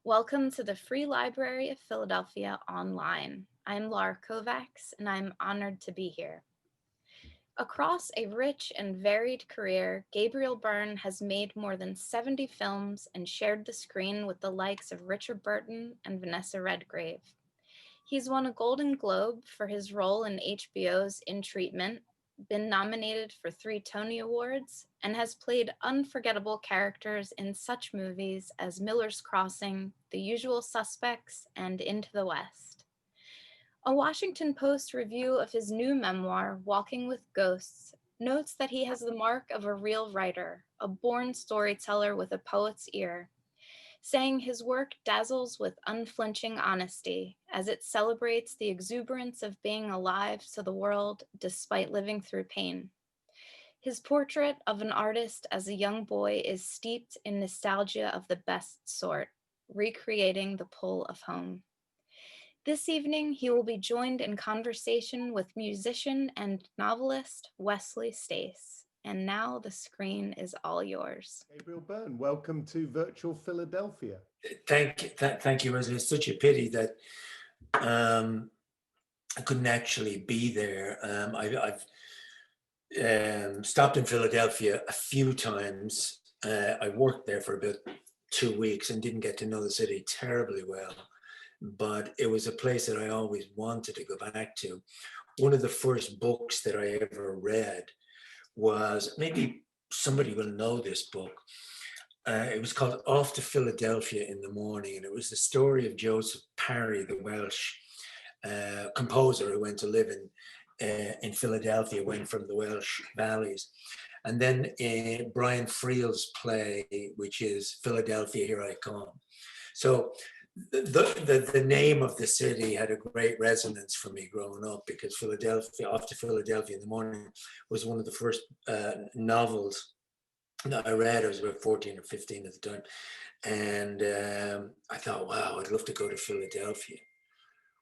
Welcome to the Free Library of Philadelphia online. I'm Laura Kovacs, and I'm honored to be here. Across a rich and varied career, Gabriel Byrne has made more than 70 films and shared the screen with the likes of Richard Burton and Vanessa Redgrave. He's won a Golden Globe for his role in HBO's In Treatment, been nominated for 3 Tony Awards, and has played unforgettable characters in such movies as Miller's Crossing, The Usual Suspects, and Into the West. A Washington Post review of his new memoir, Walking with Ghosts, notes that he has the mark of a real writer, a born storyteller with a poet's ear, saying his work dazzles with unflinching honesty as it celebrates the exuberance of being alive to the world despite living through pain. His portrait of an artist as a young boy is steeped in nostalgia of the best sort, recreating the pull of home. This evening, he will be joined in conversation with musician and novelist Wesley Stace. And now the screen is all yours. Gabriel Byrne, welcome to Virtual Philadelphia. Thank you, Wesley. It's such a pity that I couldn't actually be there. I've stopped in Philadelphia a few times. I worked there for about 2 weeks and didn't get to know the city terribly well, but it was a place that I always wanted to go back to. One of the first books that I ever read was, maybe somebody will know this book. It was called Off to Philadelphia in the Morning, and it was the story of Joseph Parry, the Welsh composer who went to live in Philadelphia, went from the Welsh valleys. And then Brian Friel's play, which is Philadelphia, Here I Come. So the name of the city had a great resonance for me growing up, because Philadelphia, Off to Philadelphia in the Morning, was one of the first novels that I read. I was about 14 or 15 at the time. And I thought, wow, I'd love to go to Philadelphia.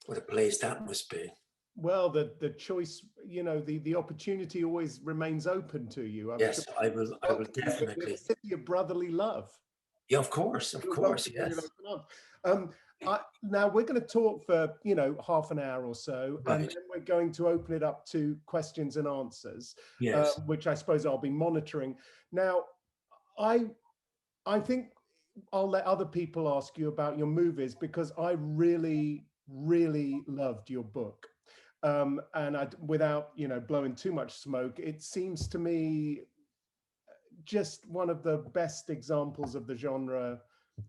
What a place that must be. Well, the choice, the opportunity always remains open to you. Yes, I will definitely. A city of brotherly love. Yeah, of course, yes. Now we're going to talk for half an hour or so, Right. and then we're going to open it up to questions and answers, Yes. which I suppose I'll be monitoring. Now, I think I'll let other people ask you about your movies, because I really, really loved your book. And without blowing too much smoke, it seems to me just one of the best examples of the genre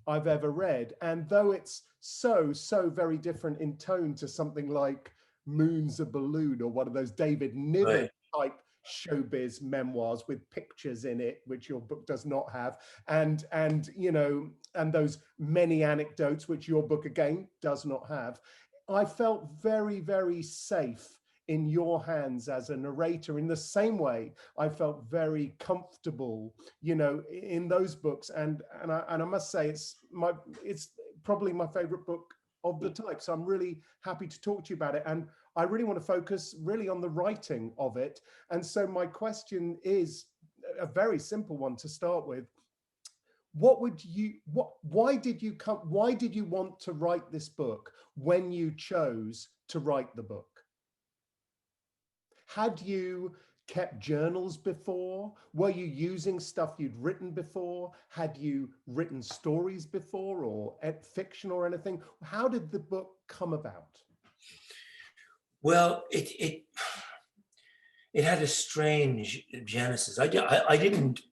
I've ever read. And though it's so very different in tone to something like Moon's a Balloon, or one of those David Niven type showbiz memoirs with pictures in it, which your book does not have, and those many anecdotes, which your book again does not have, I felt very, very safe in your hands as a narrator, in the same way I felt very comfortable, in those books. And I must say, it's probably my favorite book of the type. So I'm really happy to talk to you about it. And I really want to focus really on the writing of it. And so my question is a very simple one to start with. Why did you want to write this book when you chose to write the book? Had you kept journals before? Were you using stuff you'd written before? Had you written stories before, or fiction or anything? How did the book come about? Well, it had a strange genesis. I didn't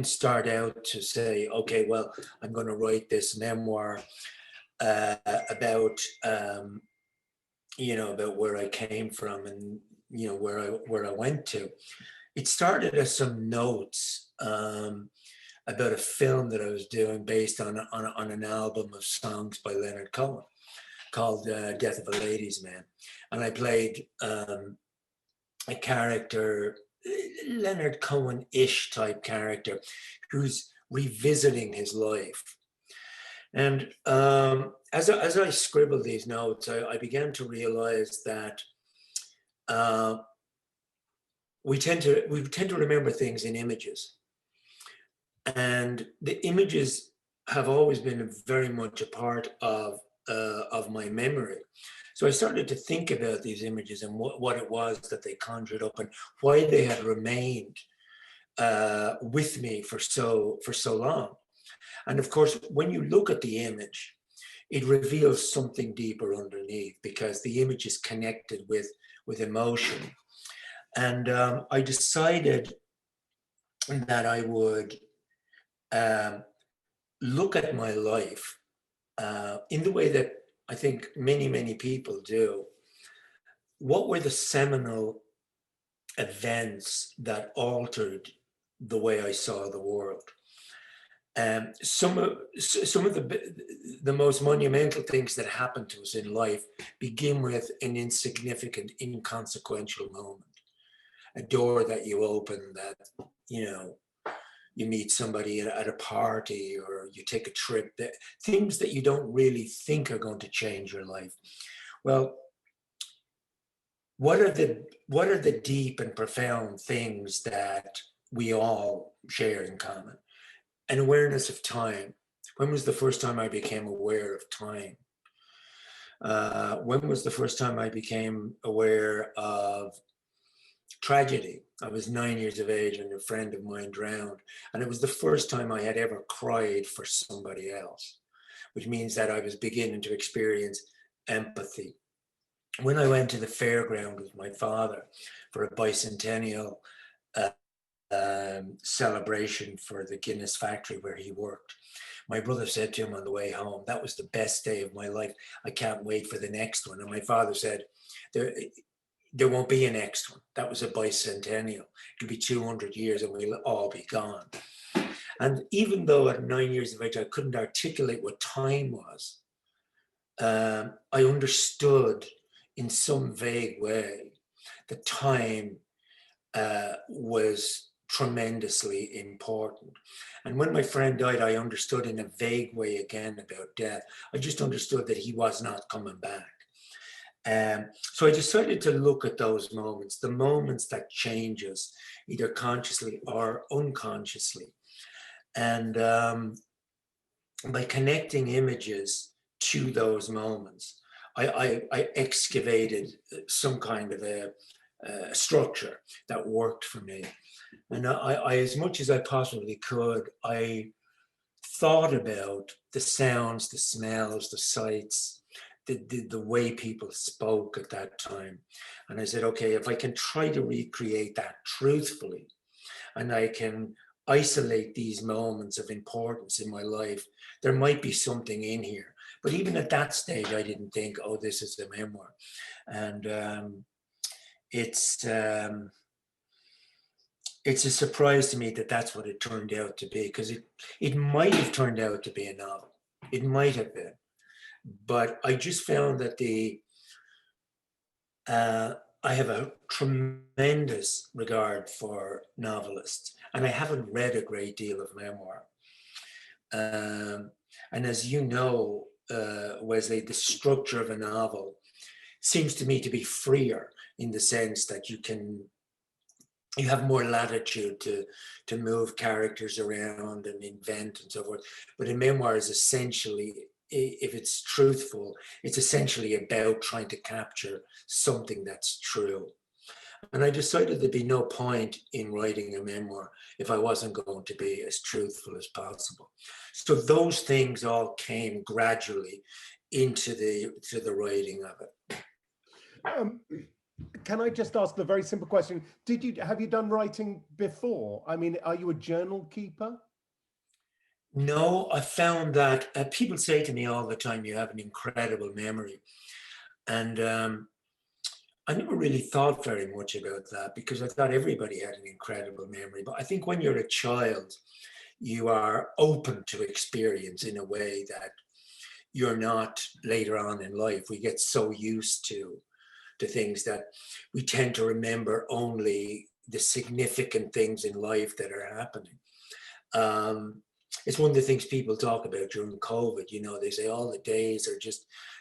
start out to say, okay, well, I'm going to write this memoir about where I came from and where I went to. It started as some notes about a film that I was doing based on an album of songs by Leonard Cohen called Death of a Ladies' Man, and I played a character, Leonard Cohen-ish type character, who's revisiting his life. And as I scribbled these notes, I began to realize that we tend to remember things in images, and the images have always been very much a part of my memory. So I started to think about these images and what it was that they conjured up and why they had remained with me for so long. And of course, when you look at the image, it reveals something deeper underneath, because the image is connected with emotion. And I decided that I would look at my life in the way that I think many people do. What were the seminal events that altered the way I saw the world? Some of the most monumental things that happen to us in life begin with an insignificant, inconsequential moment. A door that you open, that, you know, you meet somebody at a party, or you take a trip, that things that you don't really think are going to change your life. Well, what are the deep and profound things that we all share in common? An awareness of time. When was the first time I became aware of time? When was the first time I became aware of tragedy? I was 9 years of age and a friend of mine drowned. And it was the first time I had ever cried for somebody else, which means that I was beginning to experience empathy. When I went to the fairground with my father for a bicentennial celebration for the Guinness factory where he worked, my brother said to him on the way home, "That was the best day of my life. I can't wait for the next one." And my father said, there won't be a next one. That was a bicentennial. It'll be 200 years and we'll all be gone. And even though at 9 years of age, I couldn't articulate what time was, I understood in some vague way that time was tremendously important. And when my friend died, I understood in a vague way again about death. I just understood that he was not coming back. So I decided to look at those moments, the moments that change us, either consciously or unconsciously. And by connecting images to those moments, I excavated some kind of a structure that worked for me. And I, as much as I possibly could, I thought about the sounds, the smells, the sights, the way people spoke at that time. And I said, okay, if I can try to recreate that truthfully, and I can isolate these moments of importance in my life, there might be something in here. But even at that stage, I didn't think, oh, this is a memoir. And it's a surprise to me that that's what it turned out to be, because it might have turned out to be a novel. It might have been. But I just found that I have a tremendous regard for novelists, and I haven't read a great deal of memoir. And as you know, Wesley, the structure of a novel seems to me to be freer in the sense that you have more latitude to move characters around and invent and so forth. But a memoir is essentially, if it's truthful, it's essentially about trying to capture something that's true. And I decided there'd be no point in writing a memoir if I wasn't going to be as truthful as possible. So those things all came gradually into the writing of it. Can I just ask the very simple question? Have you done writing before? I mean, are you a journal keeper? No, I found that people say to me all the time, you have an incredible memory. And I never really thought very much about that, because I thought everybody had an incredible memory. But I think when you're a child, you are open to experience in a way that you're not later on in life. We get so used to things that we tend to remember only the significant things in life that are happening. It's one of the things people talk about during COVID. You know, they say all the days are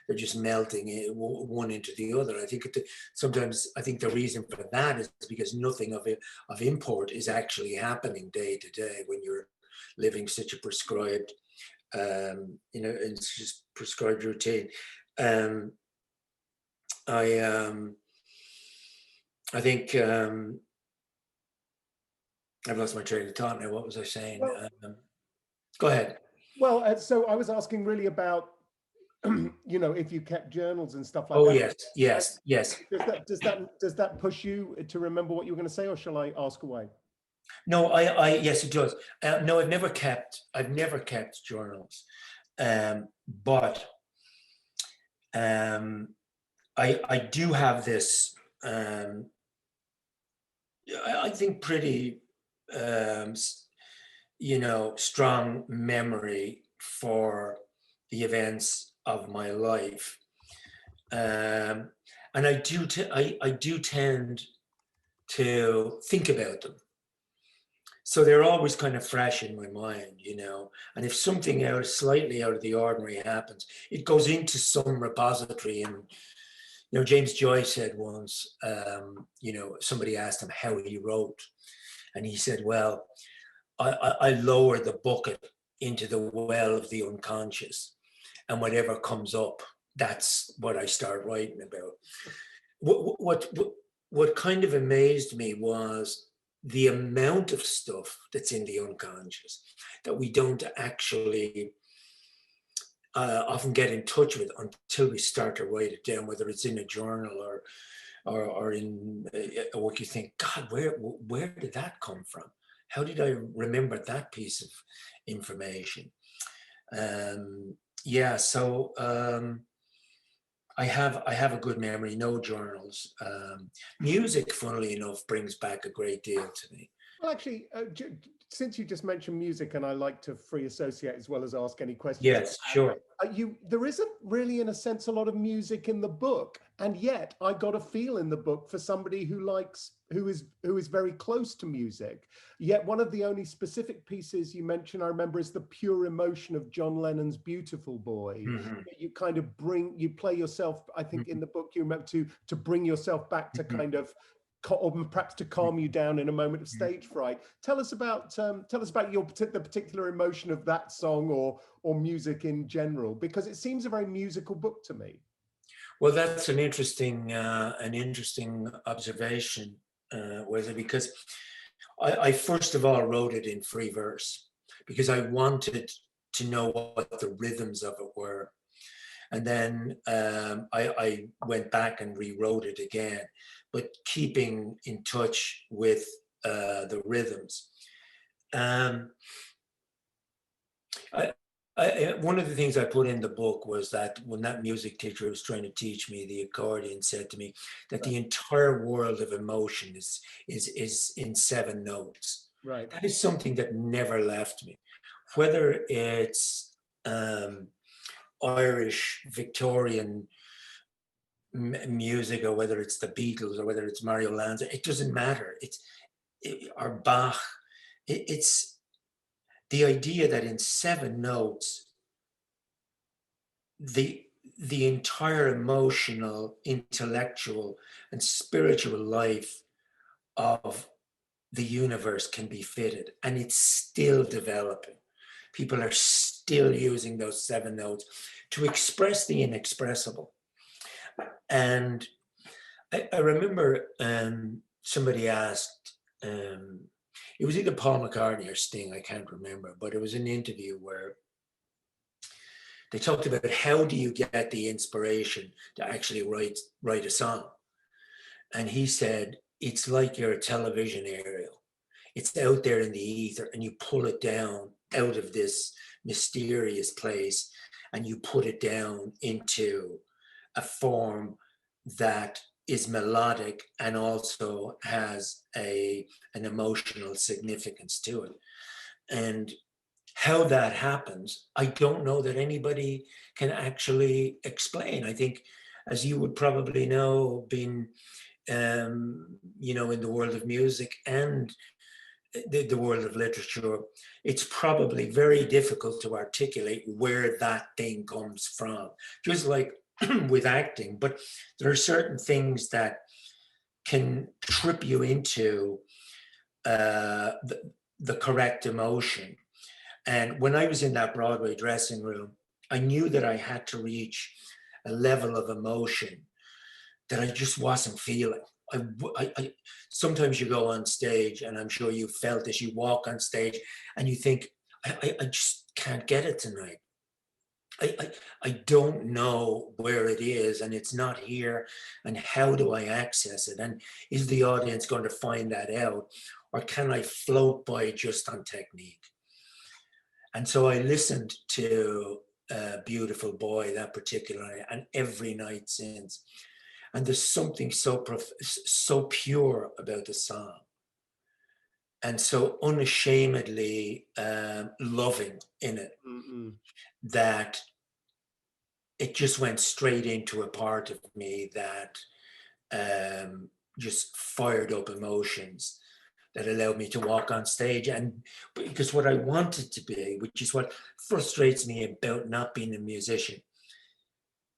they're just melting one into the other. I think sometimes the reason for that is because nothing of import is actually happening day to day when you're living such a prescribed it's just prescribed routine. I think I've lost my train of thought now. What was I saying? Well, go ahead. Well, so I was asking really about, if you kept journals and stuff like Oh, that. yes. Does that push you to remember what you were going to say, or shall I ask away? No, yes, it does. No, I've never kept journals, but I do have this. I think pretty, strong memory for the events of my life, and I do tend to think about them. So they're always kind of fresh in my mind, and if something slightly out of the ordinary happens, it goes into some repository. And James Joyce said once, somebody asked him how he wrote, and he said, well, I lower the bucket into the well of the unconscious, and whatever comes up, that's what I start writing about. What kind of amazed me was the amount of stuff that's in the unconscious that we don't actually often get in touch with until we start to write it down, whether it's in a journal or in a work. You think, God, where did that come from? How did I remember that piece of information? So I have a good memory, no journals. Music, funnily enough, brings back a great deal to me. Well, actually, since you just mentioned music, and I like to free associate as well as ask any questions. Yes, sure. There isn't really, in a sense, a lot of music in the book, and yet I got a feel in the book for somebody who is very close to music. Yet one of the only specific pieces you mention, I remember, is the pure emotion of John Lennon's "Beautiful Boy." Mm-hmm. You play yourself. I think in the book you remember to bring yourself back to kind of, or perhaps to calm you down in a moment of stage fright. Tell us about the particular emotion of that song or music in general, because it seems a very musical book to me. Well, that's an interesting observation, Wesley, because I first of all wrote it in free verse because I wanted to know what the rhythms of it were. And then I went back and rewrote it again, but keeping in touch with the rhythms. One of the things I put in the book was that when that music teacher was trying to teach me the accordion said to me that the entire world of emotion is in 7 notes. Right. That is something that never left me. Whether it's Irish Victorian music, or whether it's the Beatles, or whether it's Mario Lanza, it doesn't matter. Or Bach. It's the idea that in 7 notes, the entire emotional, intellectual, and spiritual life of the universe can be fitted, and it's still developing. People are still using those 7 notes to express the inexpressible. And I remember somebody asked, it was either Paul McCartney or Sting, I can't remember, but it was an interview where they talked about how do you get the inspiration to actually write a song. And he said, it's like you're a television aerial. It's out there in the ether, and you pull it down out of this mysterious place, and you put it down into a form that is melodic and also has an emotional significance to it. And how that happens, I don't know that anybody can actually explain. I think, as you would probably know, being in the world of music and the world of literature, it's probably very difficult to articulate where that thing comes from, just like with acting. But there are certain things that can trip you into the correct emotion. And when I was in that Broadway dressing room, I knew that I had to reach a level of emotion that I just wasn't feeling. Sometimes you go on stage, and I'm sure you felt as you walk on stage and you think, I just can't get it tonight. I don't know where it is, and it's not here, and how do I access it? And is the audience going to find that out? Or can I float by just on technique? And so I listened to Beautiful Boy that particular night, and every night since. And there's something so pure about the song, and so unashamedly loving in it, that it just went straight into a part of me that just fired up emotions that allowed me to walk on stage. And because what I wanted to be, which is what frustrates me about not being a musician,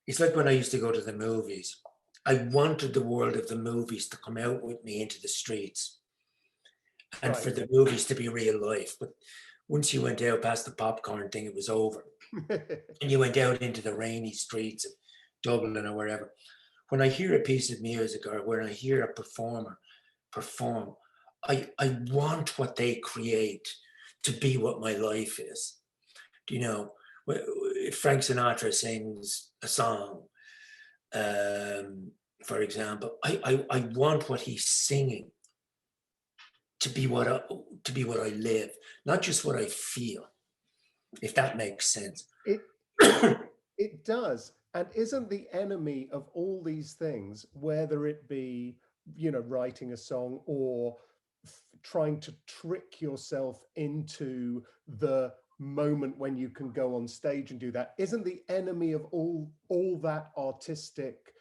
it's like when I used to go to the movies. I wanted the world of the movies to come out with me into the streets, and for the movies to be real life. But once you went out past the popcorn thing, it was over. And you went out into the rainy streets of Dublin or wherever. When I hear a piece of music, or when I hear a performer perform, I want what they create to be what my life is. You know, if Frank Sinatra sings a song, for example, I want what he's singing to be what I live, not just what I feel, if that makes sense. It does. And isn't the enemy of all these things, whether it be, you know, writing a song or trying to trick yourself into the moment when you can go on stage and do that, isn't the enemy of all that artistic,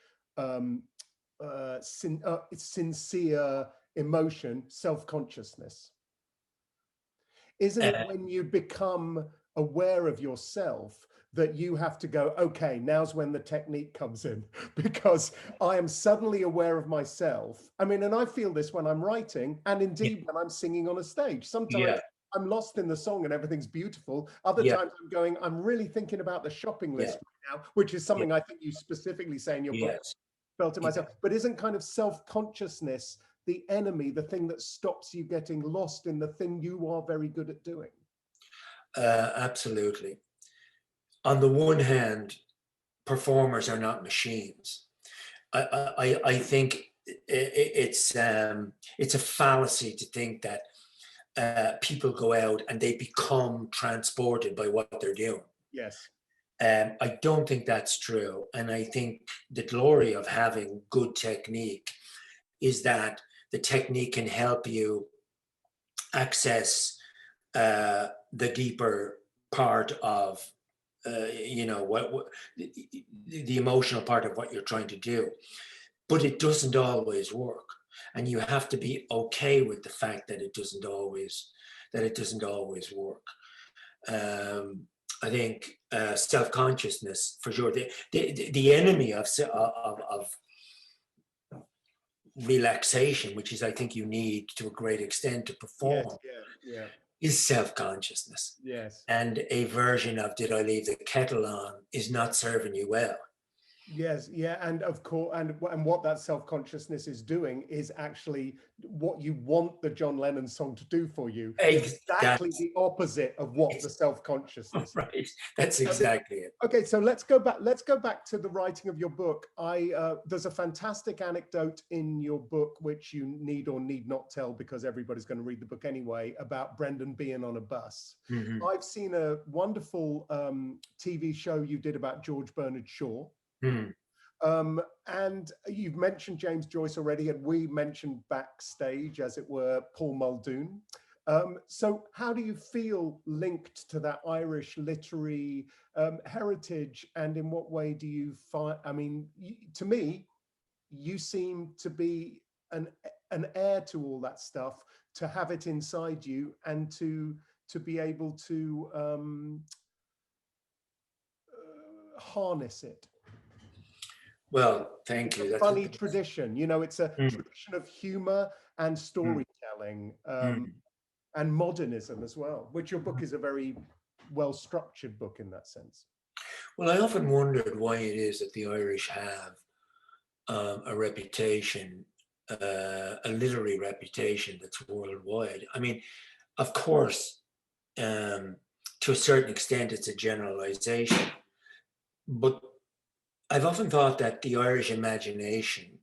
sincere emotion, self-consciousness? Isn't it when you become aware of yourself that you have to go, okay, now's when the technique comes in, because I am suddenly aware of myself. I mean, and I feel this when I'm writing, and indeed when I'm singing on a stage. Sometimes I'm lost in the song and everything's beautiful. Other times I'm going, I'm really thinking about the shopping list right now, which is something I think you specifically say in your book, felt it myself. But isn't kind of self-consciousness the enemy, the thing that stops you getting lost in the thing you are very good at doing? Absolutely. On the one hand, performers are not machines. I think it's a fallacy to think that people go out and they become transported by what they're doing. Yes. I don't think that's true. And I think the glory of having good technique is that the technique can help you access the deeper part of you know, what the emotional part of what you're trying to do. But it doesn't always work, and you have to be okay with the fact that it doesn't always work. I think self-consciousness, for sure, the enemy of relaxation, which is, I think, you need to a great extent to perform, is self-consciousness. Yes. And a version of "did I leave the kettle on" is not serving you well. Yes, yeah, and of course, and what that self-consciousness is doing is actually what you want the John Lennon song to do for you. Exactly the opposite of what the self-consciousness. Right, that's exactly it. Okay, so let's go back to the writing of your book. There's a fantastic anecdote in your book which you need or need not tell, because everybody's going to read the book anyway, about Brendan being on a bus. Mm-hmm. I've seen a wonderful TV show you did about George Bernard Shaw. Mm-hmm. And you've mentioned James Joyce already, and we mentioned backstage, as it were, Paul Muldoon. So how do you feel linked to that Irish literary heritage, and in what way do you find, I mean, to me, you seem to be an heir to all that stuff, to have it inside you and to be able to harness it. Well, thank you. That's a funny tradition, you know, it's a tradition of humor and storytelling. and modernism as well, which your book is a very well-structured book in that sense. Well, I often wondered why it is that the Irish have a reputation, a literary reputation that's worldwide. I mean, of course, to a certain extent, it's a generalization, but I've often thought that the Irish imagination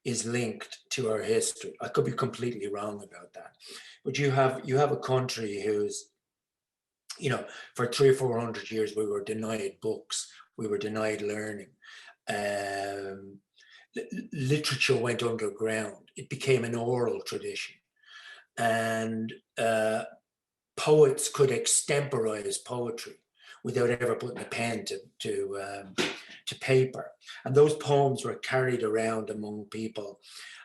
is linked to our history. I could be completely wrong about that, but you have a country who's, you know, for 300 or 400 years we were denied books, we were denied learning. Literature went underground. It became an oral tradition, and poets could extemporize poetry without ever putting a pen to paper. And those poems were carried around among people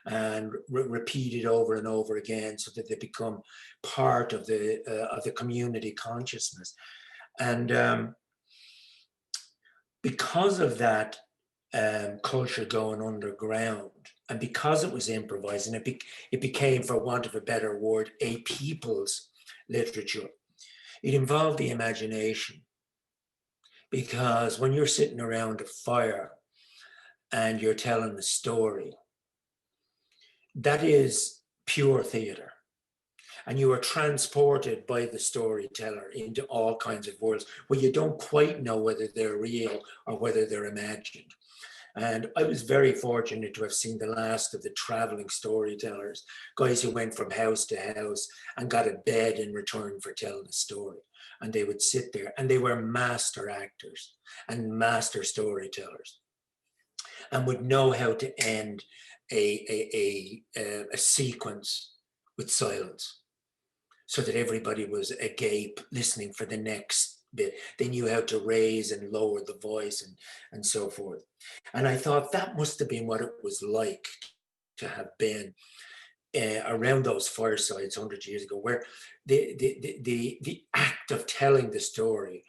and repeated over and over again, so that they become part of the community consciousness. And because of that culture going underground, and because it was improvised, and it became, for want of a better word, a people's literature, it involved the imagination. Because when you're sitting around a fire and you're telling a story, that is pure theater. And you are transported by the storyteller into all kinds of worlds where you don't quite know whether they're real or whether they're imagined. And I was very fortunate to have seen the last of the traveling storytellers, guys who went from house to house and got a bed in return for telling a story. And they would sit there, and they were master actors and master storytellers, and would know how to end a sequence with silence, so that everybody was agape, listening for the next bit. They knew how to raise and lower the voice and so forth. And I thought that must have been what it was like to have been around those firesides 100 years ago, where the act of telling the story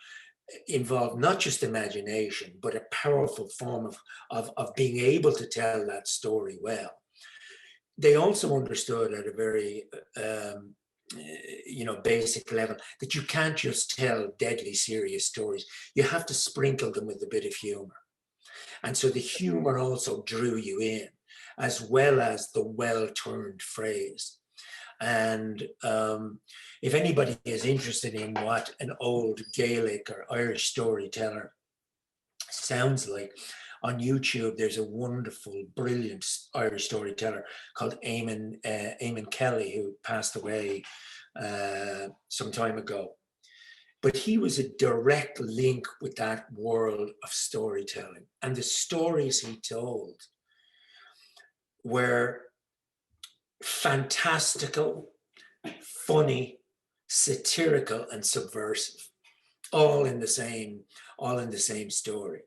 involved not just imagination, but a powerful form of being able to tell that story well. They also understood at a very basic level that you can't just tell deadly serious stories. You have to sprinkle them with a bit of humor. And so the humor also drew you in, as well as the well-turned phrase. And if anybody is interested in what an old Gaelic or Irish storyteller sounds like, on YouTube, there's a wonderful, brilliant Irish storyteller called Eamon Kelly, who passed away some time ago. But he was a direct link with that world of storytelling. And the stories he told were fantastical, funny, satirical, and subversive, all in the same story.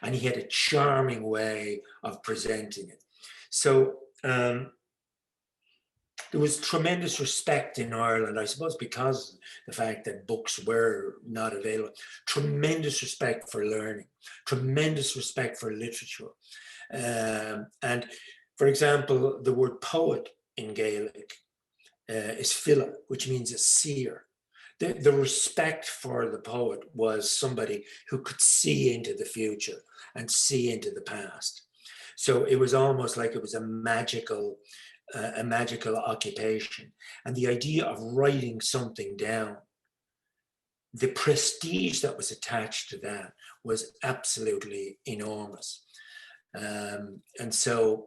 And he had a charming way of presenting it. So there was tremendous respect in Ireland, I suppose, because of the fact that books were not available. Tremendous respect for learning, tremendous respect for literature. And for example, the word poet in Gaelic is fila, which means a seer. The respect for the poet was somebody who could see into the future and see into the past. So it was almost like it was a magical occupation. And the idea of writing something down, the prestige that was attached to that was absolutely enormous. And so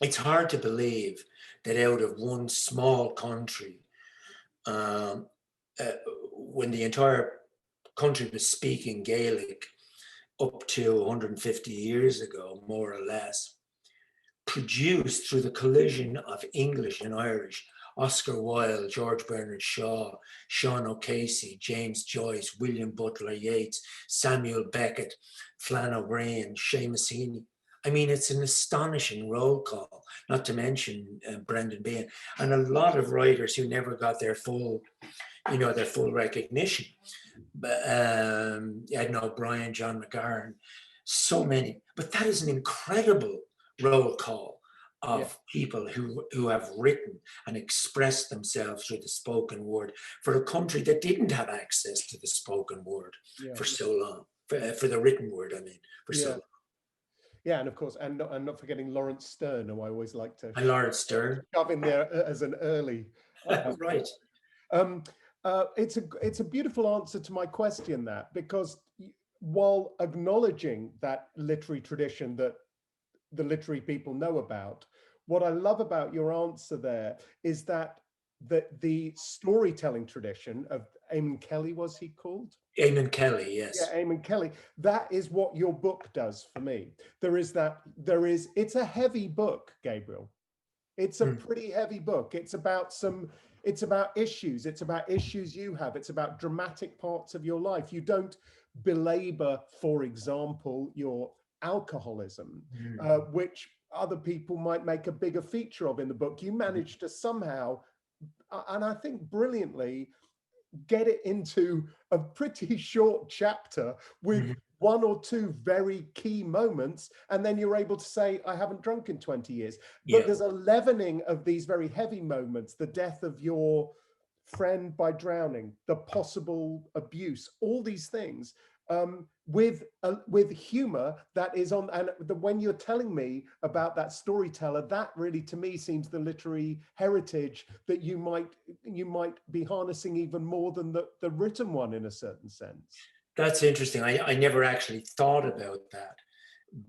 it's hard to believe that out of one small country, when the entire country was speaking Gaelic up to 150 years ago, more or less, produced through the collision of English and Irish, Oscar Wilde, George Bernard Shaw, Sean O'Casey, James Joyce, William Butler Yeats, Samuel Beckett, Flann O'Brien, Seamus Heaney. I mean, it's an astonishing roll call, not to mention Brendan Behan, and a lot of writers who never got their full recognition. Edna O'Brien, John McGarn, so many. But that is an incredible roll call of people who have written and expressed themselves through the spoken word for a country that didn't have access to the spoken word for so long, for the written word, I mean, for so long. Yeah, and of course, and not forgetting Lawrence Stern, who I always like to Lawrence Stern shove in there as an early. right. It's a beautiful answer to my question, that, because while acknowledging that literary tradition that the literary people know about, what I love about your answer there is that the storytelling tradition of Eamon Kelly, was he called? Eamon Kelly, yes. Yeah, Eamon Kelly. That is what your book does for me. It's a heavy book, Gabriel. It's a pretty heavy book. It's about issues. It's about issues you have. It's about dramatic parts of your life. You don't belabor, for example, your alcoholism, which other people might make a bigger feature of in the book. You managed to somehow, and I think brilliantly, get it into a pretty short chapter with one or two very key moments, and then you're able to say, I haven't drunk in 20 years. But there's a leavening of these very heavy moments, the death of your friend by drowning, the possible abuse, all these things, with humor that is on. And when you're telling me about that storyteller, that really to me seems the literary heritage that you might be harnessing even more than the written one, in a certain sense. That's interesting. I never actually thought about that,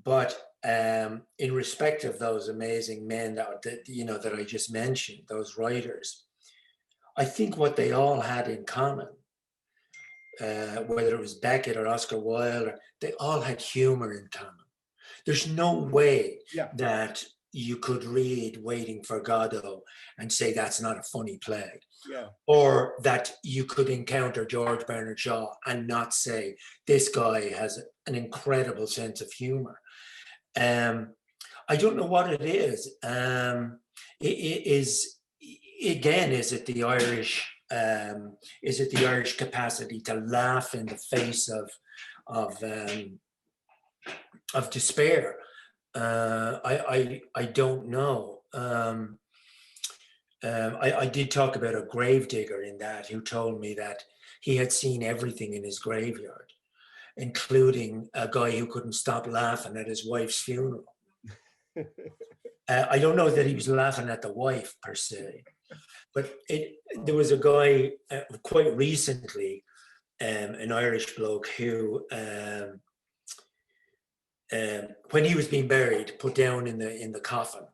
but in respect of those amazing men that I just mentioned, those writers, I think what they all had in common, whether it was Beckett or Oscar Wilde, they all had humor in common. There's no way that you could read Waiting for Godot and say that's not a funny play. Or that you could encounter George Bernard Shaw and not say this guy has an incredible sense of humor. I don't know what it is. It is, again, is it the Irish capacity to laugh in the face of despair? I don't know. I did talk about a gravedigger in that, who told me that he had seen everything in his graveyard, including a guy who couldn't stop laughing at his wife's funeral. I don't know that he was laughing at the wife per se, but there was a guy quite recently, an Irish bloke who, when he was being buried, put down in the coffin,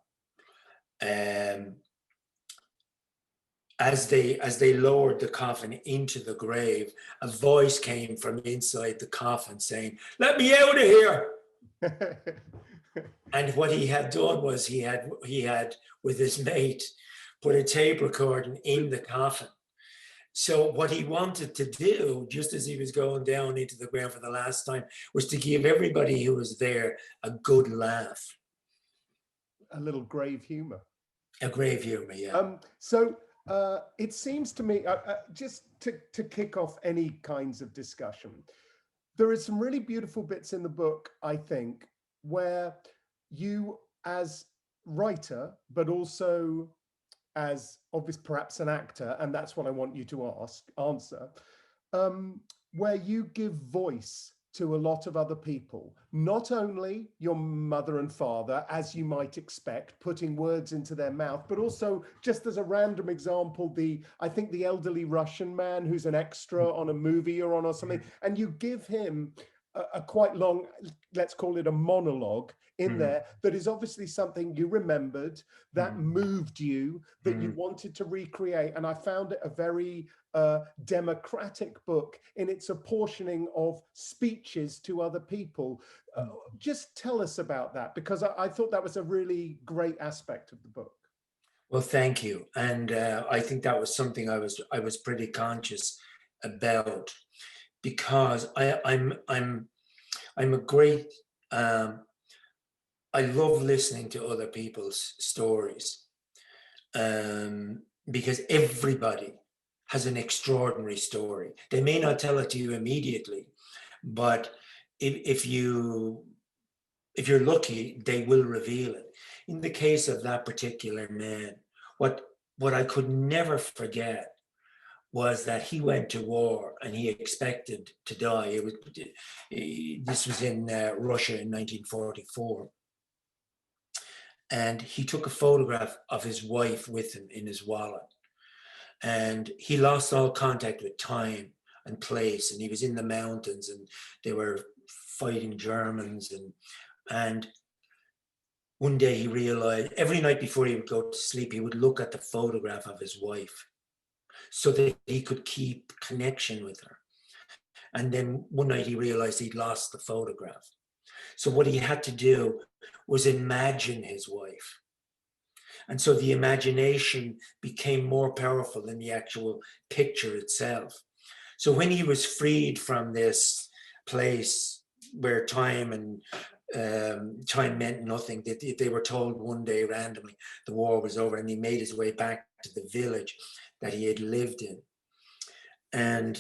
as they lowered the coffin into the grave, a voice came from inside the coffin saying, "Let me out of here." And what he had done was he had with his mate put a tape recording in the coffin. So what he wanted to do, just as he was going down into the ground for the last time, was to give everybody who was there a good laugh. A little grave humor. A grave humor, yeah. It seems to me, just to kick off any kinds of discussion, there is some really beautiful bits in the book, I think, where you as writer, but also as perhaps an actor, and that's what I want you to answer, where you give voice to a lot of other people, not only your mother and father, as you might expect, putting words into their mouth, but also, just as a random example, I think the elderly Russian man who's an extra on a movie you're on or something, and you give him a quite long, let's call it a monologue in there, that is obviously something you remembered, that moved you, that you wanted to recreate. And I found it a very democratic book in its apportioning of speeches to other people. Just tell us about that, because I thought that was a really great aspect of the book. Well, thank you. And I think that was something I was pretty conscious about, because I'm a great, I love listening to other people's stories, because everybody has an extraordinary story. They may not tell it to you immediately, but if you're lucky, they will reveal it. in the case of that particular man, what I could never forget was that he went to war and he expected to die. This was in Russia in 1944. And he took a photograph of his wife with him in his wallet. And he lost all contact with time and place. And he was in the mountains and they were fighting Germans. And one day he realized, every night before he would go to sleep, he would look at the photograph of his wife so that he could keep connection with her. And then one night he realized he'd lost the photograph. So what he had to do was imagine his wife. And so the imagination became more powerful than the actual picture itself. So when he was freed from this place where time and time meant nothing, they were told one day randomly the war was over, and he made his way back to the village that he had lived in. And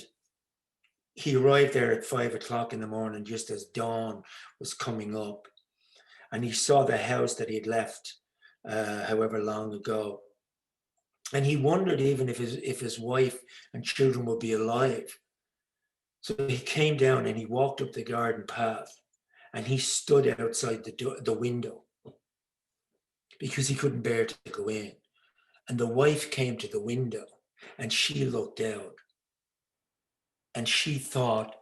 he arrived there at 5 o'clock in the morning, just as dawn was coming up. And he saw the house that he had left however long ago. And he wondered even if his wife and children would be alive. So he came down and he walked up the garden path and he stood outside the window because he couldn't bear to go in. And the wife came to the window and she looked out. And she thought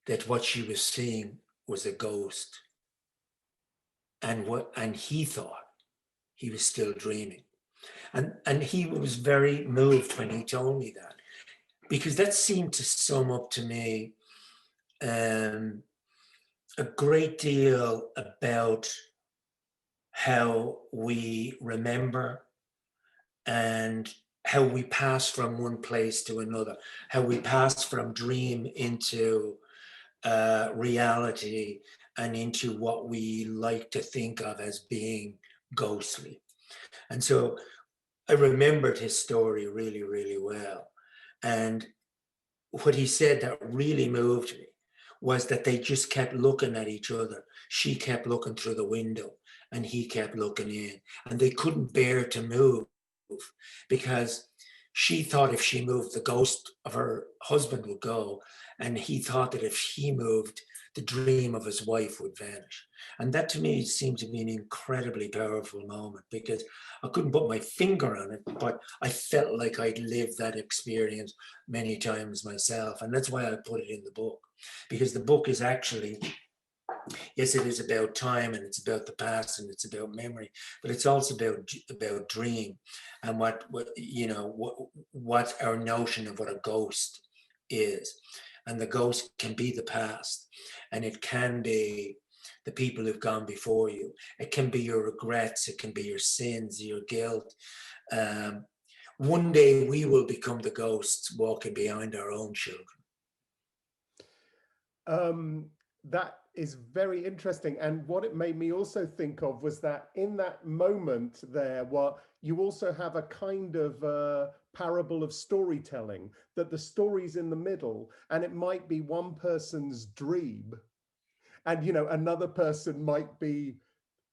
that what she was seeing was a ghost. And he thought he was still dreaming. And he was very moved when he told me that, because that seemed to sum up to me a great deal about how we remember and how we pass from one place to another, how we pass from dream into reality and into what we like to think of as being ghostly. And so I remembered his story really, really well. And what he said that really moved me was that they just kept looking at each other. She kept looking through the window and he kept looking in, and they couldn't bear to move because she thought if she moved, the ghost of her husband would go, and he thought that if he moved, the dream of his wife would vanish. And that to me seemed to be an incredibly powerful moment, because I couldn't put my finger on it, but I felt like I'd lived that experience many times myself. And that's why I put it in the book, because the book is actually, yes, it is about time and it's about the past and it's about memory, but it's also about dream and what our notion of what a ghost is. And the ghost can be the past, and it can be the people who've gone before you. It can be your regrets. It can be your sins, your guilt. One day we will become the ghosts walking behind our own children. That is very interesting. And what it made me also think of was that in that moment there, what you also have a kind of parable of storytelling, that the story's in the middle and it might be one person's dream, and another person might be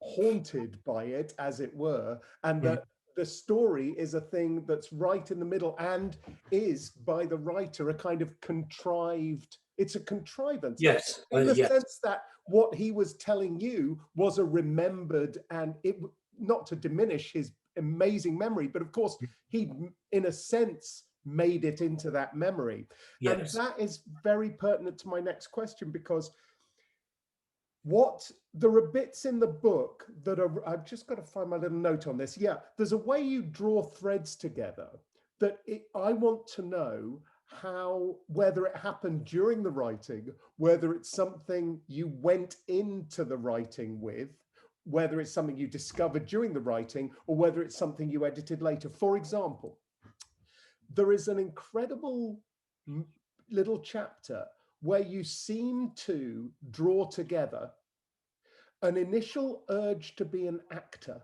haunted by it, as it were, and that the story is a thing that's right in the middle and is, by the writer, a kind of contrived, it's a contrivance. Yes. In the yes. sense that what he was telling you was a remembered, and it, not to diminish his amazing memory, but of course he, in a sense, made it into that memory. Yes. And that is very pertinent to my next question, because there are bits in the book that are, I've just got to find my little note on this. Yeah, there's a way you draw threads together that I want to know how, whether it happened during the writing, whether it's something you went into the writing with, whether it's something you discovered during the writing, or whether it's something you edited later. For example, there is an incredible little chapter where you seem to draw together an initial urge to be an actor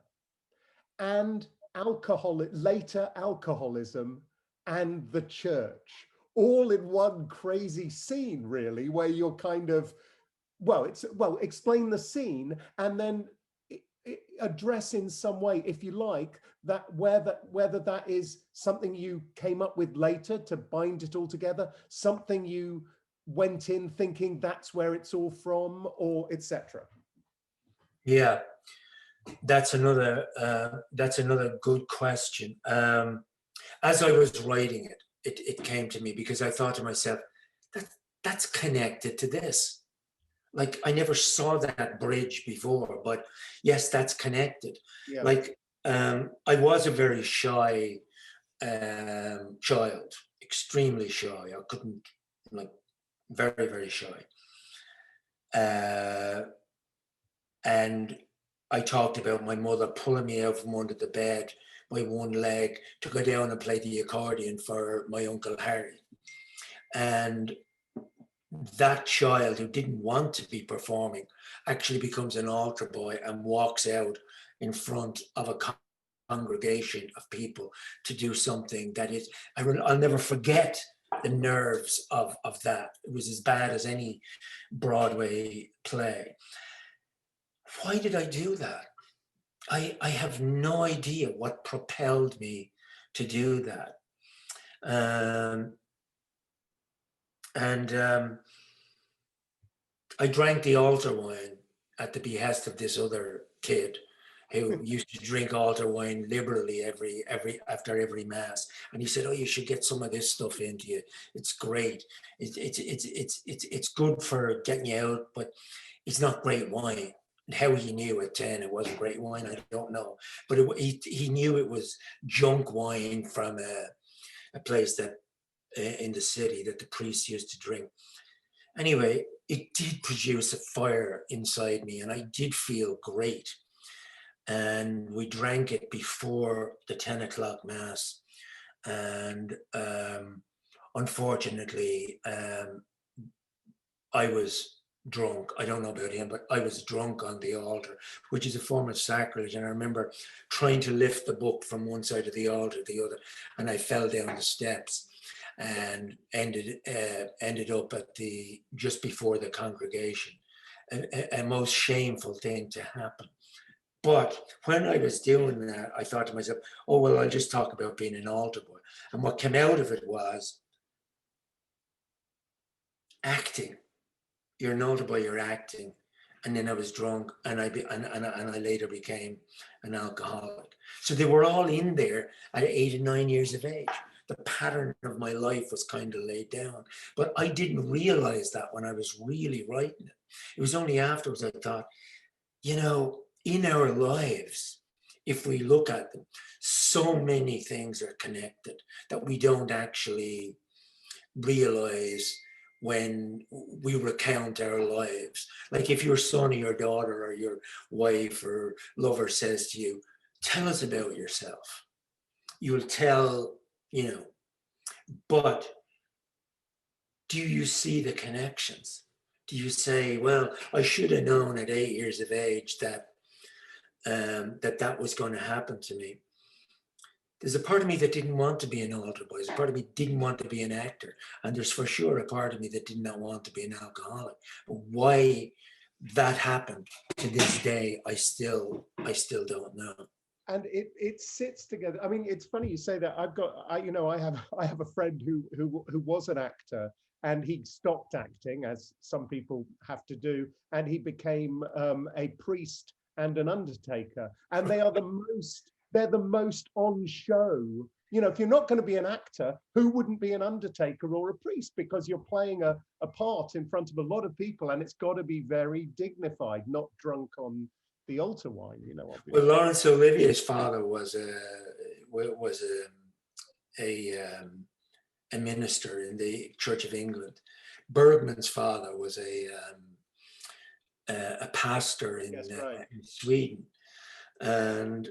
and later alcoholism and the church, all in one crazy scene, really, where you're kind of, explain the scene and then address in some way, if you like, that whether that is something you came up with later to bind it all together, something you went in thinking that's where it's all from, or etc. Yeah, that's another good question. As I was writing it, it came to me because I thought to myself, that's connected to this. Like, I never saw that bridge before, but yes, that's connected. Yeah. Like, I was a very shy child, extremely shy. I couldn't, like, very, very shy. And I talked about my mother pulling me out from under the bed by one leg to go down and play the accordion for my Uncle Harry. And that child who didn't want to be performing actually becomes an altar boy and walks out in front of a congregation of people to do something that is, I'll never forget the nerves of that. It was as bad as any Broadway play. Why did I do that? I have no idea what propelled me to do that. I drank the altar wine at the behest of this other kid who used to drink altar wine liberally after every mass, and he said, "Oh, you should get some of this stuff into you. It's great. It's good for getting you out, but it's not great wine." And how he knew at 10 it wasn't great wine, I don't know, but he knew it was junk wine from a place that in the city that the priests used to drink. Anyway, it did produce a fire inside me, and I did feel great. And we drank it before the 10 o'clock mass. And unfortunately, I was drunk. I don't know about him, but I was drunk on the altar, which is a form of sacrilege. And I remember trying to lift the book from one side of the altar to the other, and I fell down the steps and ended up at just before the congregation. A most shameful thing to happen. But when I was doing that, I thought to myself, oh, well, I'll just talk about being an altar boy. And what came out of it was acting. You're an altar boy, you're acting. And then I was drunk, and I later became an alcoholic. So they were all in there at 8 and 9 years of age. The pattern of my life was kind of laid down. But I didn't realize that when I was really writing it. It was only afterwards I thought, in our lives, if we look at them, so many things are connected that we don't actually realize when we recount our lives. Like if your son or your daughter or your wife or lover says to you, tell us about yourself. You'll tell, but do you see the connections? Do you say, well, I should have known at 8 years of age that that was going to happen to me? There's a part of me that didn't want to be an altar boy. There's a part of me that didn't want to be an actor. And there's for sure a part of me that did not want to be an alcoholic. But why that happened to this day, I still don't know. And it sits together. I mean, it's funny you say that. I have a friend who was an actor, and he stopped acting, as some people have to do, and he became a priest and an undertaker. And they're the most on show. If you're not going to be an actor, who wouldn't be an undertaker or a priest? Because you're playing a part in front of a lot of people, and it's got to be very dignified, not drunk on the altar wine, obviously. Well, Laurence Olivier's father was a minister in the Church of England. Bergman's father was a pastor in Sweden. And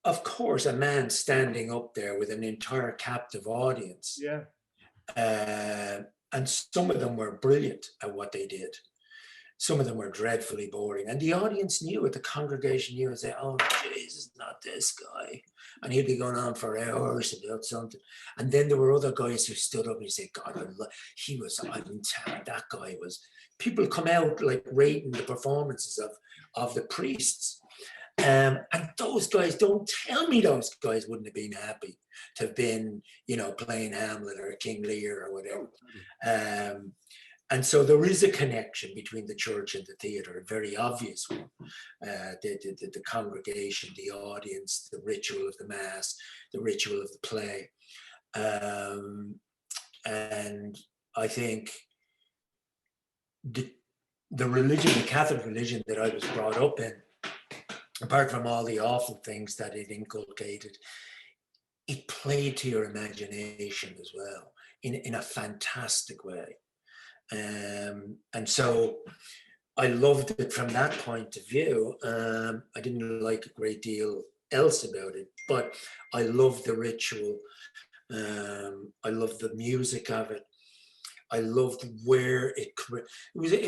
of course, a man standing up there with an entire captive audience. Yeah. And some of them were brilliant at what they did. some of them were dreadfully boring. And the audience knew it, the congregation knew, and say, oh, Jesus, not this guy. And he'd be going on for hours about something. And then there were other guys who stood up and you say, God, he was, that guy was, people come out like rating the performances of the priests. And those guys, don't tell me those guys wouldn't have been happy to have been, you know, playing Hamlet or King Lear or whatever. And so there is a connection between the church and the theatre, a very obvious one. The congregation, the audience, the ritual of the mass, the ritual of the play. And I think the religion, the Catholic religion that I was brought up in, apart from all the awful things that it inculcated, it played to your imagination as well in a fantastic way. And so I loved it from that point of view. I didn't like a great deal else about it, but I loved the ritual. I loved the music of it. I loved where it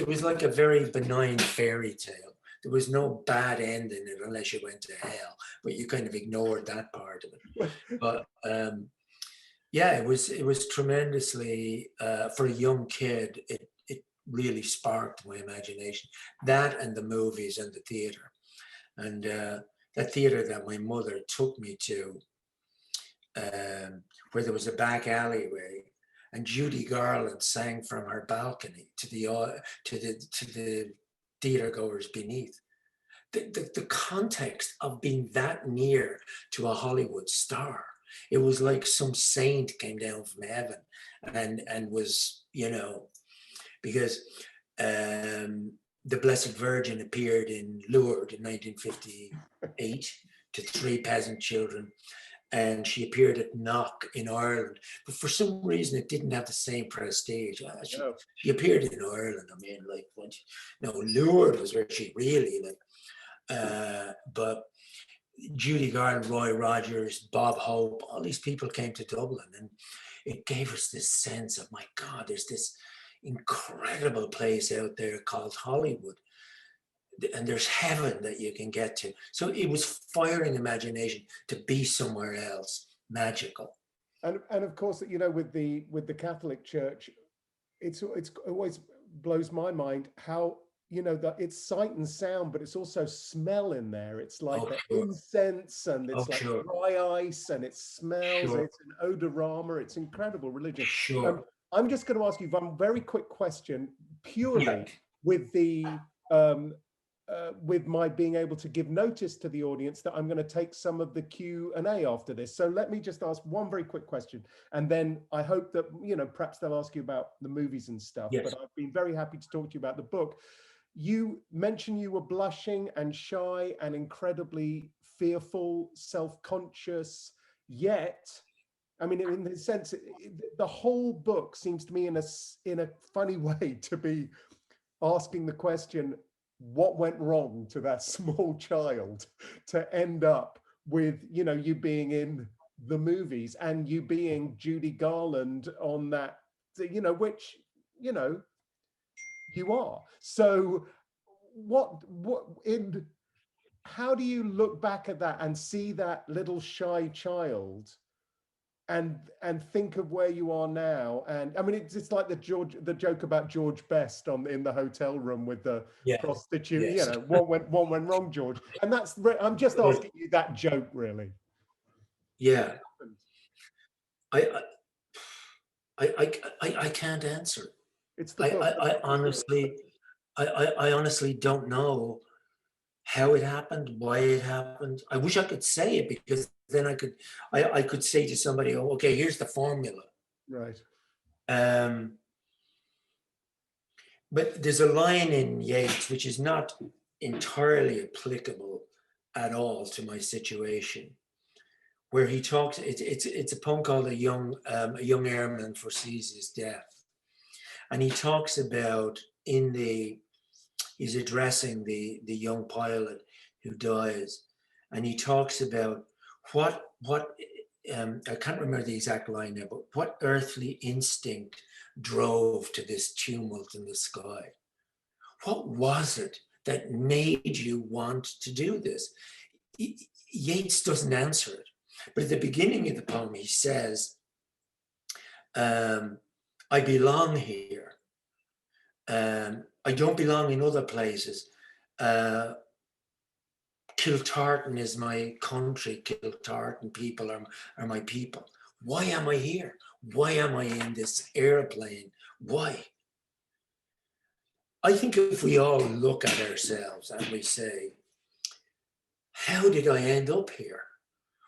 was like a very benign fairy tale. There was no bad end in it unless you went to hell, but you kind of ignored that part of it. But yeah, it was tremendously, for a young kid, it really sparked my imagination. That and the movies and the theatre. And that theatre that my mother took me to, where there was a back alleyway, and Judy Garland sang from her balcony to the theatre goers beneath. The context of being that near to a Hollywood star, it was like some saint came down from heaven and was, you know, because the Blessed Virgin appeared in Lourdes in 1958 to 3 peasant children, and she appeared at Knock in Ireland, but for some reason it didn't have the same prestige. She appeared in Ireland. I mean, like, Lourdes was where she really, like, but Judy Garland, Roy Rogers, Bob Hope, all these people came to Dublin, and it gave us this sense of, my God, there's this incredible place out there called Hollywood, and there's heaven that you can get to. So it was firing imagination to be somewhere else, magical. And of course, you know, with the Catholic Church, it's always blows my mind how, you know, that it's sight and sound, but it's also smell in there. It's like incense, and it's dry ice, and it smells. It's an odorama. It's incredible religion. I'm just going to ask you one very quick question, purely with the with my being able to give notice to the audience that I'm going to take some of the Q&A after this. So let me just ask one very quick question, and then I hope that, you know, perhaps they'll ask you about the movies and stuff. But I've been very happy to talk to you about the book. You mentioned you were blushing and shy and incredibly fearful, self-conscious, yet, I mean, in the sense, the whole book seems to me in a funny way to be asking the question, what went wrong to that small child to end up with, you know, you being in the movies and you being Judy Garland on that, you know, which, you know, you are. So how do you look back at that and see that little shy child and think of where you are now? And I mean, it's like the joke about George Best in the hotel room with the prostitute. You know, what went wrong, George? And that's, I'm just asking you that joke, really. Yeah, I can't answer. It's the book. I honestly don't know how it happened, why it happened. I wish I could say it, because then I could say to somebody, oh, okay, here's the formula. Right. But there's a line in Yeats which is not entirely applicable at all to my situation, where he talks, it's a poem called A Young Airman Foresees His Death. And he talks about, he's addressing the young pilot who dies, and he talks about what I can't remember the exact line now, but what earthly instinct drove to this tumult in the sky? What was it that made you want to do this? Yeats doesn't answer it. But at the beginning of the poem, he says, I belong here. I don't belong in other places. Kiltartan is my country. Kiltartan people are my people. Why am I here? Why am I in this airplane? Why? I think if we all look at ourselves and we say, how did I end up here?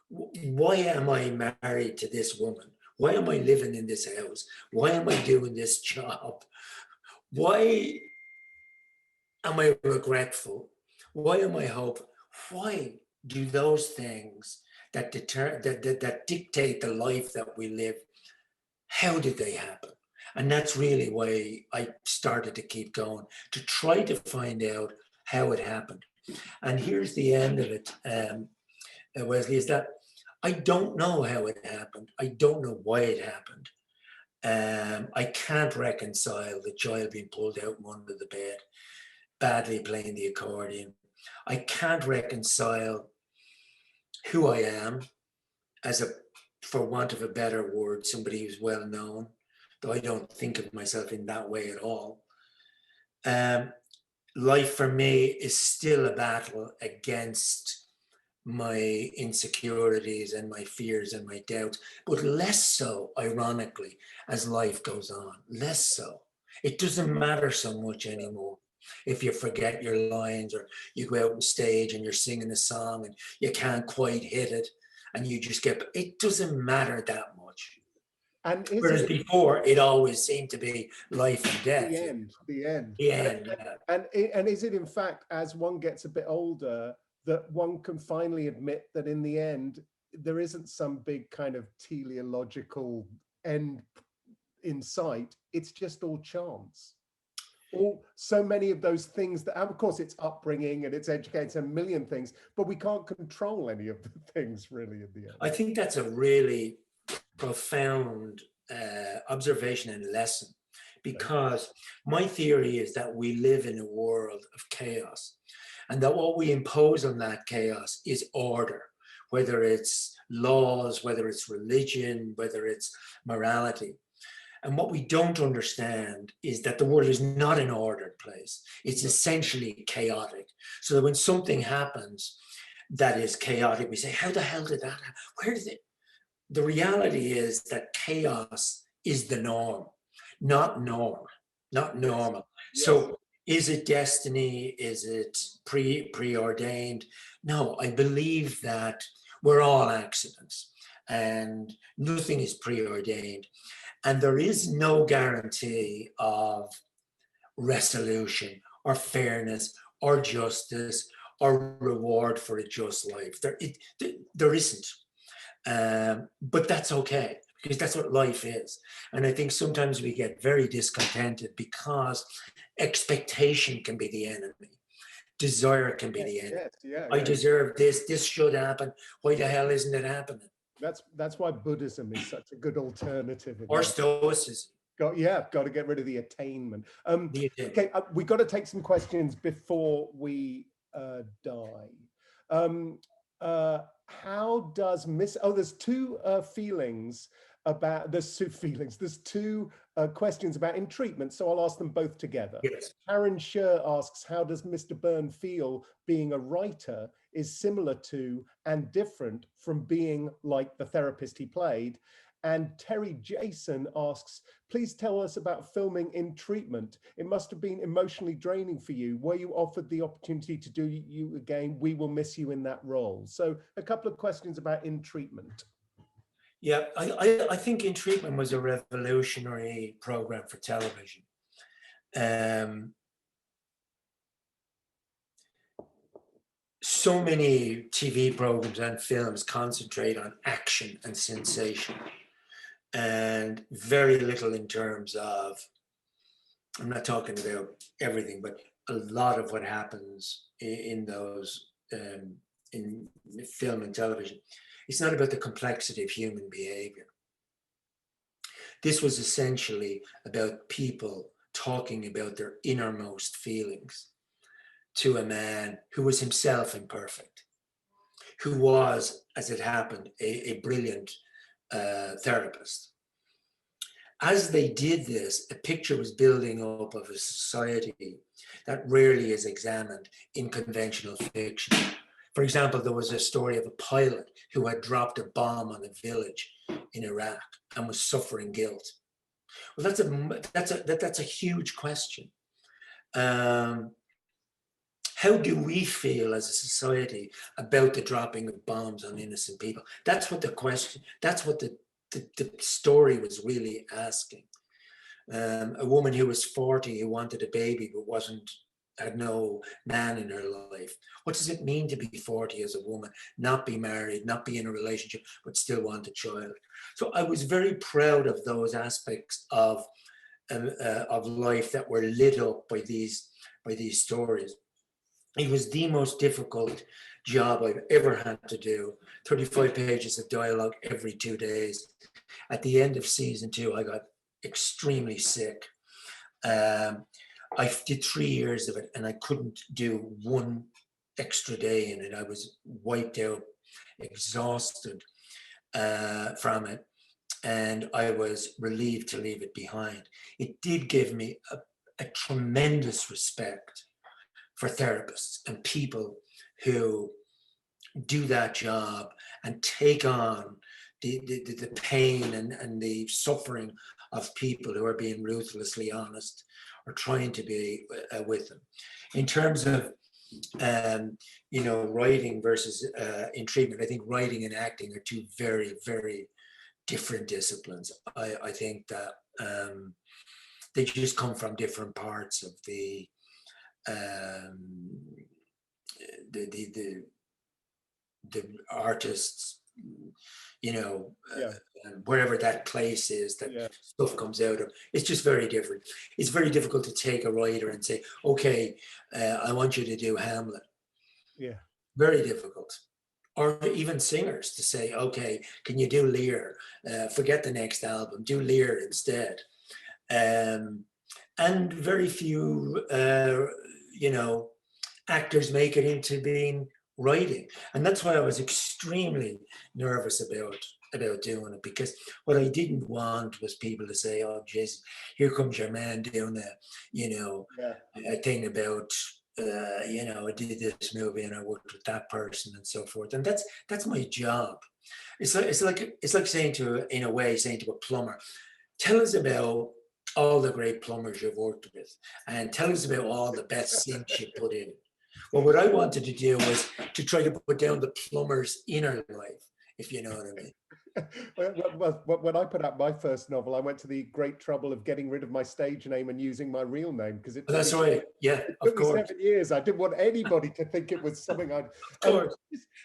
Why am I married to this woman? Why am I living in this house? Why am I doing this job? Why am I regretful? Why am I hopeful? Why do those things that dictate the life that we live, how did they happen? And that's really why I started to keep going, to try to find out how it happened. And here's the end of it, Wesley, is that I don't know how it happened. I don't know why it happened. I can't reconcile the child being pulled out from under the bed, badly playing the accordion. I can't reconcile who I am as a, for want of a better word, somebody who's well known, though I don't think of myself in that way at all. Life for me is still a battle against my insecurities and my fears and my doubts, but less so, ironically, as life goes on, less so. It doesn't matter so much anymore. If you forget your lines, or you go out on stage and you're singing a song and you can't quite hit it and you just get, it doesn't matter that much. And whereas before, it always seemed to be life and death. The end. And is it in fact, as one gets a bit older, that one can finally admit that in the end, there isn't some big kind of teleological end in sight. It's just all chance. So many of those things that, of course, it's upbringing and it's educating, a million things, but we can't control any of the things really in the end. I think that's a really profound observation and lesson, because my theory is that we live in a world of chaos, and that what we impose on that chaos is order, whether it's laws, whether it's religion, whether it's morality. And what we don't understand is that the world is not an ordered place. It's essentially chaotic. So that when something happens that is chaotic, we say, how the hell did that happen? Where did it? The reality is that chaos is the norm, not normal. Yes. So is it destiny? Is it preordained? No, I believe that we're all accidents and nothing is preordained. And there is no guarantee of resolution or fairness or justice or reward for a just life. There isn't. But that's okay, because that's what life is. And I think sometimes we get very discontented because expectation can be the enemy. Desire can be the enemy. I deserve this. This should happen. Why the hell isn't it happening? That's why Buddhism is such a good alternative. Or Stoicism. Got to get rid of the attainment. Okay, we got to take some questions before we die. How does there's two feelings about, there's two questions about in treatment, so I'll ask them both together. Yes. Karen Scher asks, how does Mr. Byrne feel being a writer is similar to and different from being like the therapist he played? And Terry Jason asks, please tell us about filming in treatment. It must have been emotionally draining for you. Were you offered the opportunity to do you again? We will miss you in that role. So a couple of questions about in treatment. Yeah, I think In Treatment was a revolutionary program for television. So many TV programs and films concentrate on action and sensation, and very little in terms of, I'm not talking about everything, but a lot of what happens in those, in film and television, it's not about the complexity of human behavior. This was essentially about people talking about their innermost feelings to a man who was himself imperfect, who was, as it happened, a brilliant therapist. As they did this, a picture was building up of a society that rarely is examined in conventional fiction. For example, there was a story of a pilot who had dropped a bomb on a village in Iraq and was suffering guilt. Well, that's a huge question. How do we feel as a society about the dropping of bombs on innocent people? That's what the question, that's what the story was really asking. A woman who was 40 who wanted a baby but had no man in her life. What does it mean to be 40 as a woman, not be married, not be in a relationship, but still want a child? So I was very proud of those aspects of life that were lit up by these stories. It was the most difficult job I've ever had to do. 35 pages of dialogue every 2 days. At the end of season 2, I got extremely sick. I did 3 years of it and I couldn't do one extra day in it. I was wiped out, exhausted from it. And I was relieved to leave it behind. It did give me a tremendous respect for therapists and people who do that job and take on the pain and the suffering of people who are being ruthlessly honest or trying to be with them. In terms of writing versus in treatment, I think writing and acting are two very, very different disciplines. I think that they just come from different parts of the artists, wherever that place is that stuff comes out of. It's just very different. It's very difficult to take a writer and say, okay, I want you to do Hamlet. Yeah. Very difficult. Or even singers to say, okay, can you do Lear? Forget the next album, do Lear instead. And very few, actors make it into being writing. And that's why I was extremely nervous about doing it, because what I didn't want was people to say, oh, Jason, here comes your man doing a thing about, I did this movie and I worked with that person and so forth. And that's my job. It's like saying to a plumber, tell us about all the great plumbers you've worked with and tell us about all the best sinks you put in. Well, what I wanted to do was to try to put down the plumber's inner life, if you know what I mean. Well, when I put out my first novel, I went to the great trouble of getting rid of my stage name and using my real name, because it That's right. Yeah, of course. 7 years. I didn't want anybody to think it was something I'd.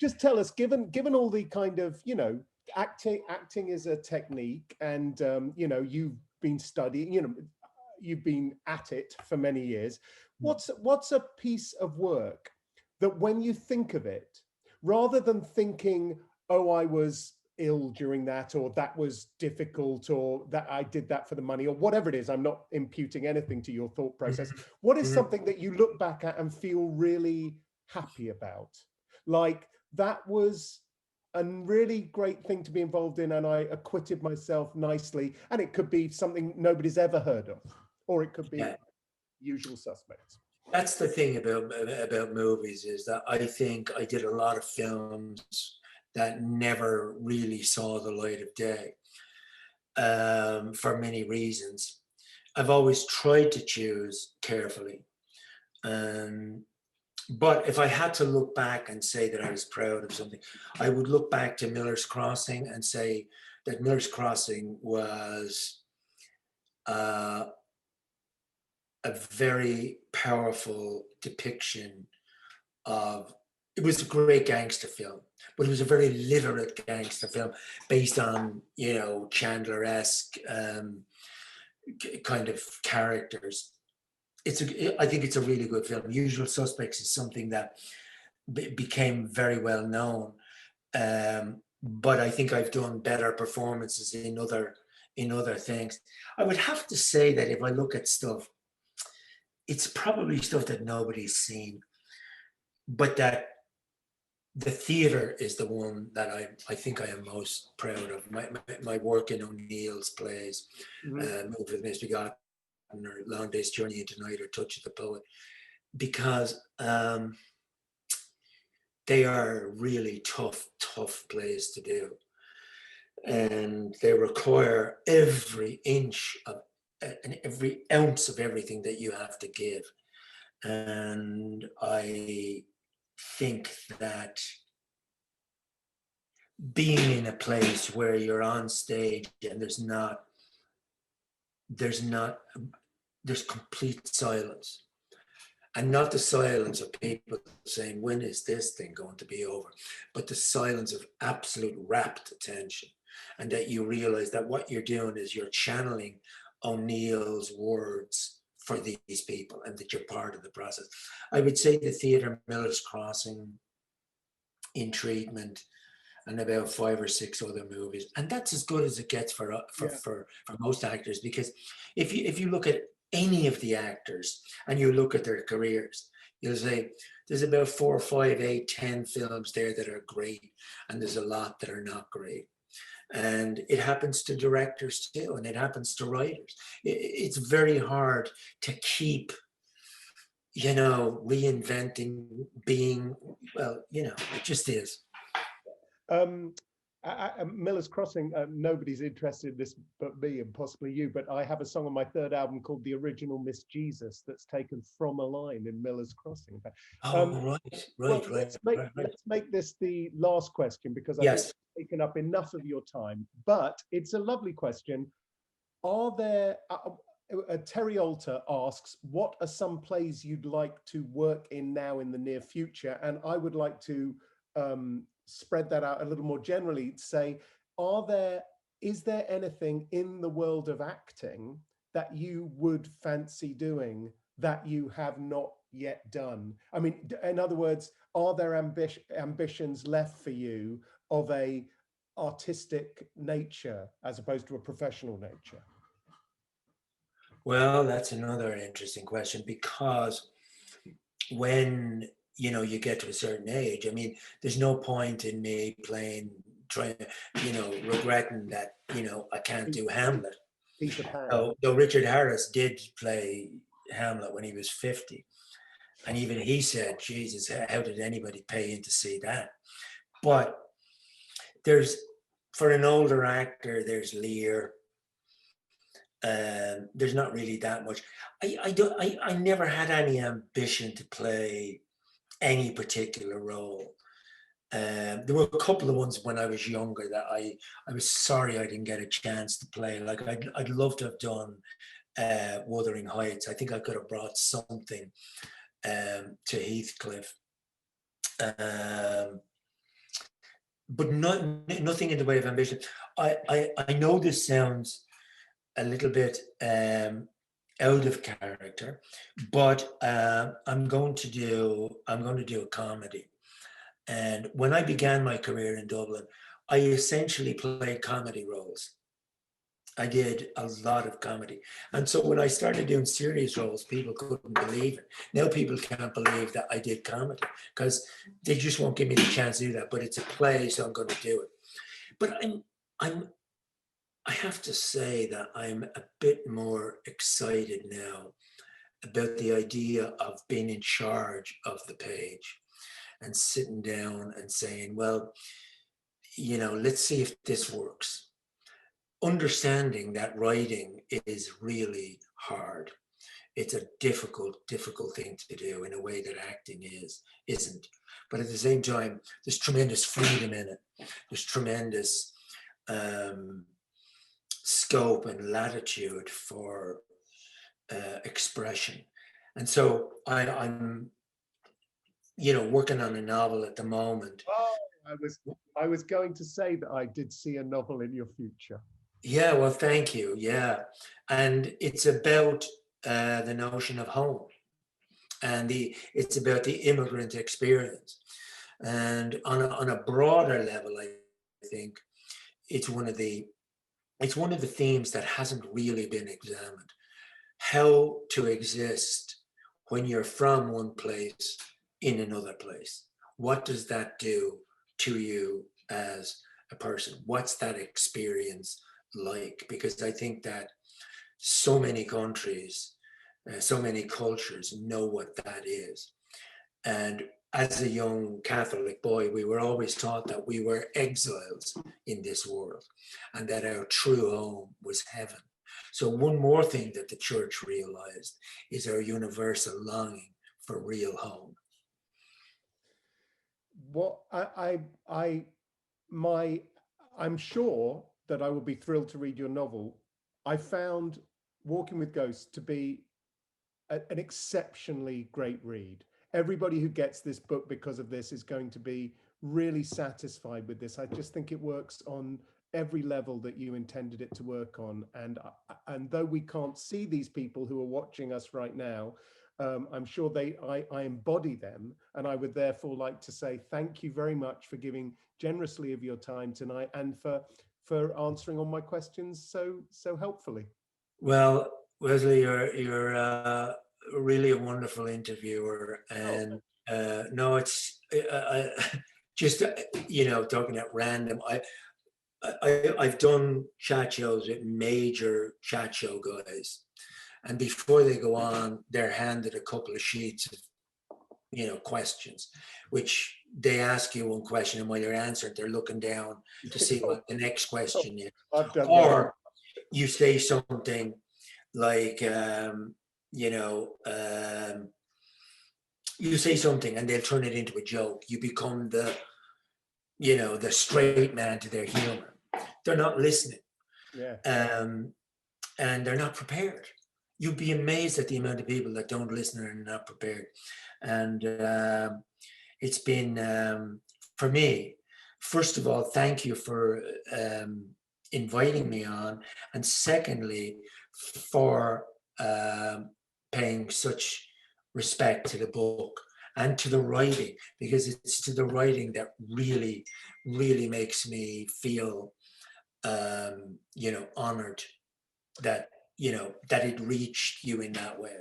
Just tell us, given all the kind of acting is a technique, and you've been studying, you've been at it for many years. What's a piece of work that when you think of it, rather than thinking, oh, I was ill during that, or that was difficult, or that I did that for the money, or whatever it is, I'm not imputing anything to your thought process. What is something that you look back at and feel really happy about? Like, that was a really great thing to be involved in and I acquitted myself nicely. And it could be something nobody's ever heard of, or it could be Usual Suspects. That's the thing about movies, is that I think I did a lot of films that never really saw the light of day for many reasons. I've always tried to choose carefully. But if I had to look back and say that I was proud of something, I would look back to Miller's Crossing and say that Miller's Crossing was a very powerful depiction of, it was a great gangster film, but it was a very literate gangster film based on, Chandler-esque kind of characters. I think it's a really good film. Usual Suspects is something that became very well known, but I think I've done better performances in other things. I would have to say that if I look at stuff it's probably stuff that nobody's seen, but that the theater is the one that I think I am most proud of. My work in O'Neill's plays, Move with Misbegotten, or Long Day's Journey into Night, or Touch of the Poet, because they are really tough plays to do. And they require every inch of and every ounce of everything that you have to give. And I think that being in a place where you're on stage and there's complete silence, and not the silence of people saying, when is this thing going to be over, but the silence of absolute rapt attention. And that you realize that what you're doing is you're channeling O'Neill's words for these people, and that you're part of the process. I would say the theatre, Miller's Crossing, In Treatment, and about 5 or 6 other movies, and that's as good as it gets for most actors. Because if you look at any of the actors and you look at their careers, you'll say there's about 4, 5, 8, 10 films there that are great, and there's a lot that are not great. And it happens to directors too, and it happens to writers. It's very hard to keep, reinventing, being, well, it just is. Miller's Crossing, nobody's interested in this but me and possibly you, but I have a song on my 3rd album called The Original Miss Jesus that's taken from a line in Miller's Crossing. Right. Let's make this the last question, because I think it's taken up enough of your time, but it's a lovely question. Are there, Terry Alter asks, what are some plays you'd like to work in now in the near future? And I would like to spread that out a little more generally, say, is there anything in the world of acting that you would fancy doing that you have not yet done? I mean, in other words, are there ambitions left for you of a artistic nature as opposed to a professional nature? Well, that's another interesting question, because when you get to a certain age, I mean, there's no point in me regretting that, I can't do Hamlet. Though Richard Harris did play Hamlet when he was 50. And even he said, Jesus, how did anybody pay in to see that? But for an older actor, there's Lear. There's not really that much. I never had any ambition to play any particular role. There were a couple of ones when I was younger that I was sorry I didn't get a chance to play. Like I'd love to have done Wuthering Heights. I think I could have brought something to Heathcliff, but nothing in the way of ambition. I know this sounds a little bit out of character, but I'm going to do a comedy. And when I began my career in Dublin, I essentially played comedy roles. I did a lot of comedy. And so when I started doing serious roles, people couldn't believe it. Now people can't believe that I did comedy, because they just won't give me the chance to do that. But it's a play, so I'm going to do it. But I have to say that I'm a bit more excited now about the idea of being in charge of the page and sitting down and saying, well, let's see if this works. Understanding that writing is really hard. It's a difficult thing to do in a way that acting isn't. But at the same time, there's tremendous freedom in it. There's tremendous scope and latitude for expression. And so I'm working on a novel at the moment. Oh, I was going to say that I did see a novel in your future. Yeah, well, thank you. Yeah. And it's about the notion of home, and it's about the immigrant experience. And on a broader level, I think it's one of the themes that hasn't really been examined. How to exist when you're from one place in another place? What does that do to you as a person? What's that experience like? Because I think that so many countries, so many cultures know what that is. And as a young Catholic boy, we were always taught that we were exiles in this world and that our true home was heaven. So one more thing that the church realized is our universal longing for real home. What I'm sure that I will be thrilled to read your novel. I found Walking with Ghosts to be an exceptionally great read. Everybody who gets this book because of this is going to be really satisfied with this. I just think it works on every level that you intended it to work on. And though we can't see these people who are watching us right now, I'm sure I embody them. And I would therefore like to say thank you very much for giving generously of your time tonight and for answering all my questions so helpfully. Well, Wesley, you're really a wonderful interviewer, and no, it's just talking at random. I've done chat shows with major chat show guys, and before they go on, they're handed a couple of sheets of questions, which they ask you one question, and while you're answering, they're looking down to see what the next question is. I've done Or you say something like, you say something and they'll turn it into a joke. You become the straight man to their humor. They're not listening. Yeah. And they're not prepared. You'd be amazed at the amount of people that don't listen and are not prepared. And it's been, for me, first of all, thank you for inviting me on. And secondly, for paying such respect to the book and to the writing, because it's to the writing that really, really makes me feel, honored that, that it reached you in that way.